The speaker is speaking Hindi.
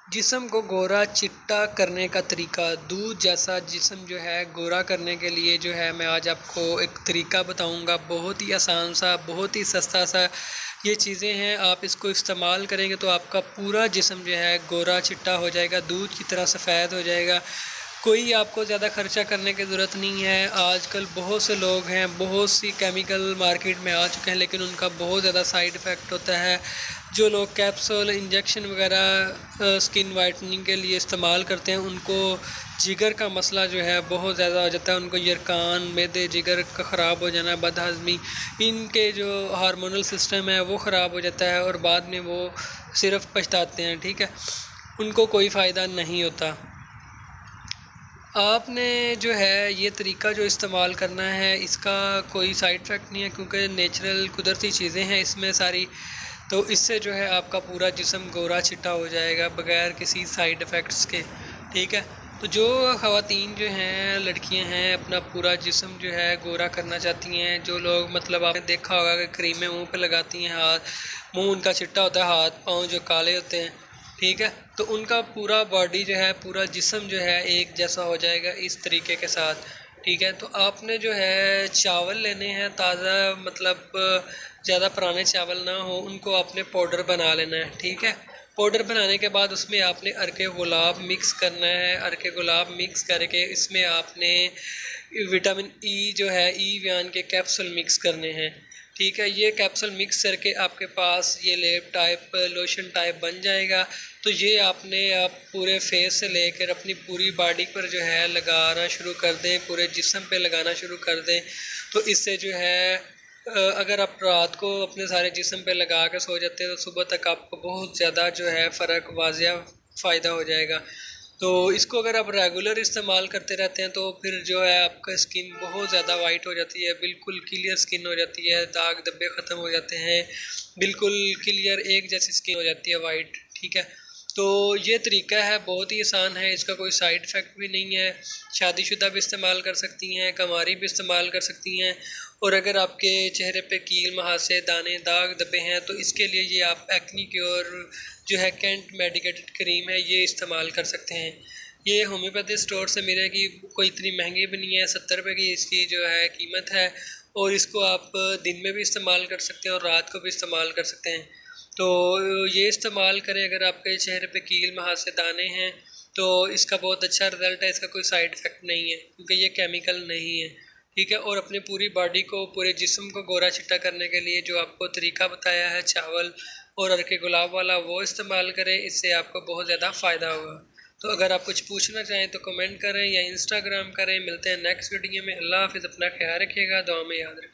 जिस्म को गोरा चिट्टा करने का तरीका। दूध जैसा जिस्म जो है गोरा करने के लिए जो है मैं आज आपको एक तरीका बताऊंगा। बहुत ही आसान सा, बहुत ही सस्ता सा ये चीज़ें हैं। आप इसको इस्तेमाल करेंगे तो आपका पूरा जिस्म जो है गोरा चिट्टा हो जाएगा, दूध की तरह सफ़ेद हो जाएगा। कोई आपको ज़्यादा खर्चा करने की ज़रूरत नहीं है। आजकल बहुत से लोग हैं, बहुत सी केमिकल मार्केट में आ चुके हैं, लेकिन उनका बहुत ज़्यादा साइड इफ़ेक्ट होता है। जो लोग कैप्सूल इंजेक्शन वगैरह स्किन वाइटनिंग के लिए इस्तेमाल करते हैं, उनको जिगर का मसला जो है बहुत ज़्यादा हो जाता है। उनको यरकान, मैदे, जिगर का ख़राब हो जाना, बदहज़मी, इनके जो हार्मोनल सिस्टम है वो ख़राब हो जाता है और बाद में वो सिर्फ पछताते हैं। ठीक है, उनको कोई फ़ायदा नहीं होता। आपने जो है ये तरीका जो इस्तेमाल करना है, इसका कोई साइड इफ़ेक्ट नहीं है क्योंकि नेचुरल कुदरती चीज़ें हैं इसमें सारी। तो इससे जो है आपका पूरा जिस्म गोरा चिट्टा हो जाएगा बग़ैर किसी साइड इफ़ेक्ट्स के। ठीक है, तो जो ख़वातीन जो हैं, लड़कियां हैं, अपना पूरा जिस्म जो है गोरा करना चाहती हैं, जो लोग मतलब आपने देखा होगा कि क्रीमें मुंह पे लगाती हैं, मुंह उनका चिट्टा होता है, हाथ पाँव जो काले होते हैं। ठीक है, तो उनका पूरा बॉडी जो है, पूरा जिस्म जो है एक जैसा हो जाएगा इस तरीके के साथ। ठीक है, तो आपने जो है चावल लेने हैं ताज़ा, मतलब ज़्यादा पुराने चावल ना हो, उनको आपने पाउडर बना लेना है। ठीक है, पाउडर बनाने के बाद उसमें आपने अर्के गुलाब मिक्स करना है। अर्के गुलाब मिक्स करके इसमें आपने विटामिन ई जो है, ई विटामिन के कैप्सूल मिक्स करने हैं। ठीक है, ये कैप्सूल मिक्स करके आपके पास ये लेप टाइप लोशन टाइप बन जाएगा। तो ये आपने आप पूरे फेस से लेकर अपनी पूरी बॉडी पर जो है लगाना शुरू कर दें, पूरे जिस्म पे लगाना शुरू कर दें। तो इससे जो है अगर आप रात को अपने सारे जिस्म पे लगा के सो जाते हैं तो सुबह तक आपको बहुत ज़्यादा जो है फ़र्क, वाजिया फ़ायदा हो जाएगा। तो इसको अगर आप रेगुलर इस्तेमाल करते रहते हैं तो फिर जो है आपका स्किन बहुत ज़्यादा वाइट हो जाती है, बिल्कुल क्लियर स्किन हो जाती है, दाग धब्बे ख़त्म हो जाते हैं, बिल्कुल क्लियर एक जैसी स्किन हो जाती है, वाइट। ठीक है, तो ये तरीका है, बहुत ही आसान है, इसका कोई साइड इफ़ेक्ट भी नहीं है। शादीशुदा भी इस्तेमाल कर सकती हैं, कंवारी भी इस्तेमाल कर सकती हैं। और अगर आपके चेहरे पे कील, मुहासे, दाने, दाग धब्बे हैं तो इसके लिए ये आप एक्नी क्योर जो है कैंट मेडिकेटेड क्रीम है, ये इस्तेमाल कर सकते हैं। ये होम्योपैथी स्टोर से मिलेगी, कोई इतनी महंगी भी नहीं है, 70 रुपये की इसकी जो है कीमत है। और इसको आप दिन में भी इस्तेमाल कर सकते हैं और रात को भी इस्तेमाल कर सकते हैं। तो ये इस्तेमाल करें अगर आपके चेहरे पे कील, मुहासे, दाने हैं, तो इसका बहुत अच्छा रिज़ल्ट है। इसका कोई साइड इफ़ेक्ट नहीं है क्योंकि ये केमिकल नहीं है। ठीक है, और अपने पूरी बॉडी को, पूरे जिस्म को गोरा चिट्टा करने के लिए जो आपको तरीका बताया है चावल और अर्के गुलाब वाला, वो इस्तेमाल करें, इससे आपको बहुत ज़्यादा फ़ायदा होगा। तो अगर आप कुछ पूछना चाहें तो कमेंट करें या इंस्टाग्राम करें। मिलते हैं नेक्स्ट वीडियो में। अल्लाह हाफ़िज़, अपना ख्याल रखिएगा, दुआ में याद रखिएगा।